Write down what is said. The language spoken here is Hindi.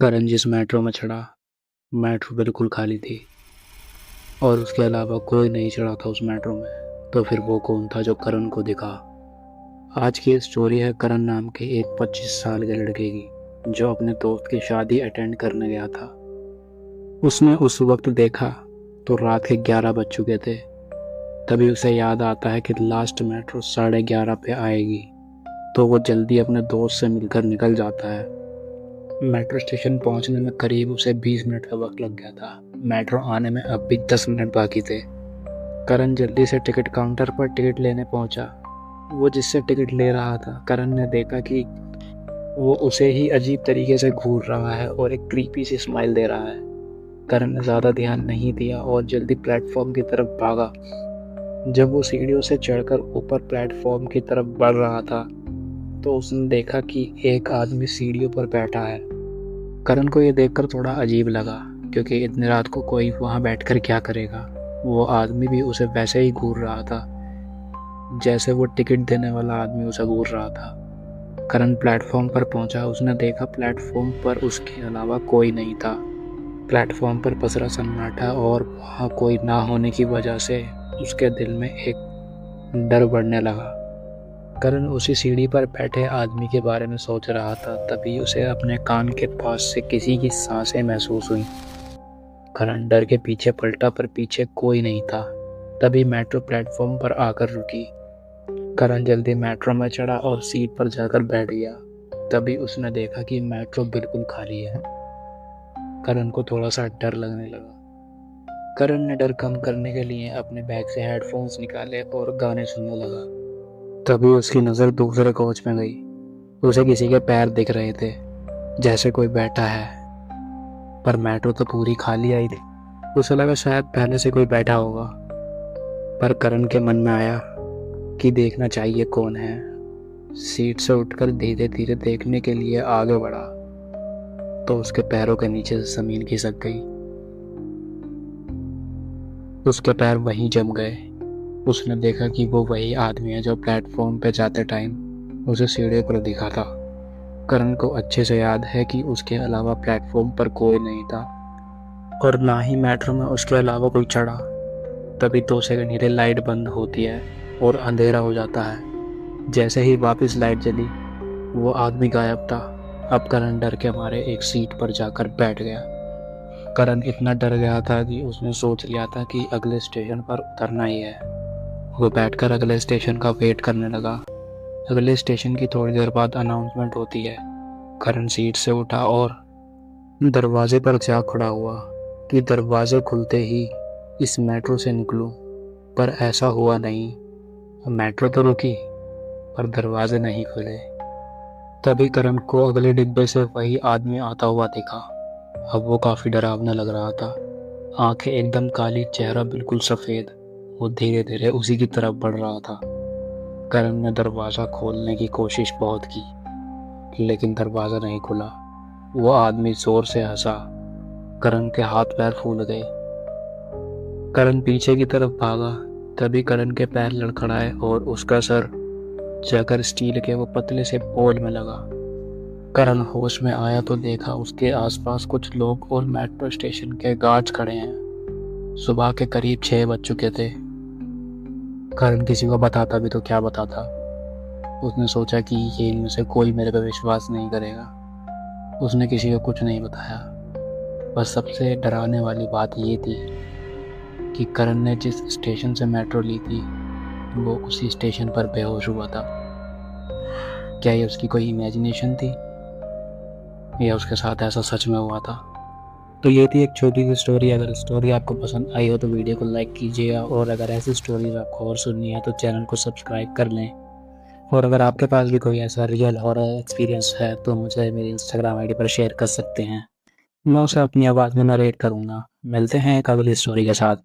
करण जिस मेट्रो में चढ़ा, मेट्रो बिल्कुल खाली थी और उसके अलावा कोई नहीं चढ़ा था उस मेट्रो में। तो फिर वो कौन था जो करण को दिखा? आज की स्टोरी है करण नाम के एक 25 साल के लड़के की, जो अपने दोस्त की शादी अटेंड करने गया था। उसने उस वक्त देखा तो रात के 11 बज चुके थे। तभी उसे याद आता है कि लास्ट मेट्रो 11:30 पे आएगी। तो वो जल्दी अपने दोस्त से मिलकर निकल जाता है। मेट्रो स्टेशन पहुंचने में करीब उसे 20 मिनट का वक्त लग गया था। मेट्रो आने में अब भी 10 मिनट बाकी थे। करण जल्दी से टिकट काउंटर पर टिकट लेने पहुंचा। वो जिससे टिकट ले रहा था, करण ने देखा कि वो उसे ही अजीब तरीके से घूर रहा है और एक क्रीपी सी स्माइल दे रहा है। करण ने ज़्यादा ध्यान नहीं दिया और जल्दी प्लेटफॉर्म की तरफ भागा। जब वो सीढ़ियों से चढ़कर ऊपर प्लेटफॉर्म की तरफ बढ़ रहा था तो उसने देखा कि एक आदमी सीढ़ियों पर बैठा है। करण को ये देखकर थोड़ा अजीब लगा, क्योंकि इतनी रात को कोई वहाँ बैठकर क्या करेगा। वो आदमी भी उसे वैसे ही घूर रहा था जैसे वो टिकट देने वाला आदमी उसे घूर रहा था। करण प्लेटफॉर्म पर पहुंचा। उसने देखा प्लेटफॉर्म पर उसके अलावा कोई नहीं था। प्लेटफॉर्म पर पसरा सन्नाटा और वहाँ कोई ना होने की वजह से उसके दिल में एक डर बढ़ने लगा। करण उसी सीढ़ी पर बैठे आदमी के बारे में सोच रहा था। तभी उसे अपने कान के पास से किसी की सांसें महसूस हुई। करण डर के पीछे पलटा, पर पीछे कोई नहीं था। तभी मेट्रो प्लेटफॉर्म पर आकर रुकी। करण जल्दी मेट्रो में चढ़ा और सीट पर जाकर बैठ गया। तभी उसने देखा कि मेट्रो बिल्कुल खाली है। करण को थोड़ा सा डर लगने लगा। करण ने डर कम करने के लिए अपने बैग से हेडफोन्स निकाले और गाने सुनने लगा। तभी उसकी नज़र दूसरे कोच में गई। उसे किसी के पैर दिख रहे थे, जैसे कोई बैठा है, पर मेट्रो तो पूरी खाली आई थी। उसे लगा शायद पहले से कोई बैठा होगा, पर करण के मन में आया कि देखना चाहिए कौन है। सीट से उठकर धीरे धीरे देखने के लिए आगे बढ़ा तो उसके पैरों के नीचे से जमीन खिसक गई। उसके पैर वहीं जम गए। उसने देखा कि वो वही आदमी है जो प्लेटफॉर्म पे जाते टाइम उसे सीढ़ी पर दिखा था। करण को अच्छे से याद है कि उसके अलावा प्लेटफॉर्म पर कोई नहीं था और ना ही मेट्रो में उसके अलावा कोई चढ़ा। तभी 2 सेकंड के लिए लाइट बंद होती है और अंधेरा हो जाता है। जैसे ही वापस लाइट जली, वो आदमी गायब था। अब करण डर के मारे एक सीट पर जाकर बैठ गया। करण इतना डर गया था कि उसने सोच लिया था कि अगले स्टेशन पर उतरना ही है। वो बैठकर अगले स्टेशन का वेट करने लगा। अगले स्टेशन की थोड़ी देर बाद अनाउंसमेंट होती है। करण सीट से उठा और दरवाजे पर जा खड़ा हुआ कि दरवाजे खुलते ही इस मेट्रो से निकलूं, पर ऐसा हुआ नहीं। मेट्रो तो रुकी, पर दरवाजे नहीं खुले। तभी करण को अगले डिब्बे से वही आदमी आता हुआ दिखा। अब वो काफी डरावना लग रहा था। आंखें एकदम काली, चेहरा बिल्कुल सफेद। वो धीरे धीरे उसी की तरफ बढ़ रहा था। करण ने दरवाजा खोलने की कोशिश बहुत की, लेकिन दरवाजा नहीं खुला। वो आदमी जोर से हंसा। करण के हाथ पैर फूल गए। करण पीछे की तरफ भागा। तभी करण के पैर लड़खड़ाए और उसका सर जाकर स्टील के वो पतले से पोल में लगा। करण होश में आया तो देखा उसके आसपास कुछ लोग और मेट्रो स्टेशन के गार्ड्स खड़े हैं। सुबह के करीब 6 बज चुके थे। करण किसी को बताता भी तो क्या बताता। उसने सोचा कि ये इनमें से कोई मेरे पर विश्वास नहीं करेगा। उसने किसी को कुछ नहीं बताया। बस सबसे डराने वाली बात ये थी कि करण ने जिस स्टेशन से मेट्रो ली थी, वो उसी स्टेशन पर बेहोश हुआ था। क्या ये उसकी कोई इमेजिनेशन थी या उसके साथ ऐसा सच में हुआ था? तो ये थी एक छोटी सी स्टोरी। अगर स्टोरी आपको पसंद आई हो तो वीडियो को लाइक कीजिएगा, और अगर ऐसी स्टोरीज आपको और सुननी है तो चैनल को सब्सक्राइब कर लें। और अगर आपके पास भी कोई ऐसा रियल हॉरर एक्सपीरियंस है तो मुझे मेरी इंस्टाग्राम आईडी पर शेयर कर सकते हैं। मैं उसे अपनी आवाज़ में नरेट करूँगा। मिलते हैं एक अगली स्टोरी के साथ।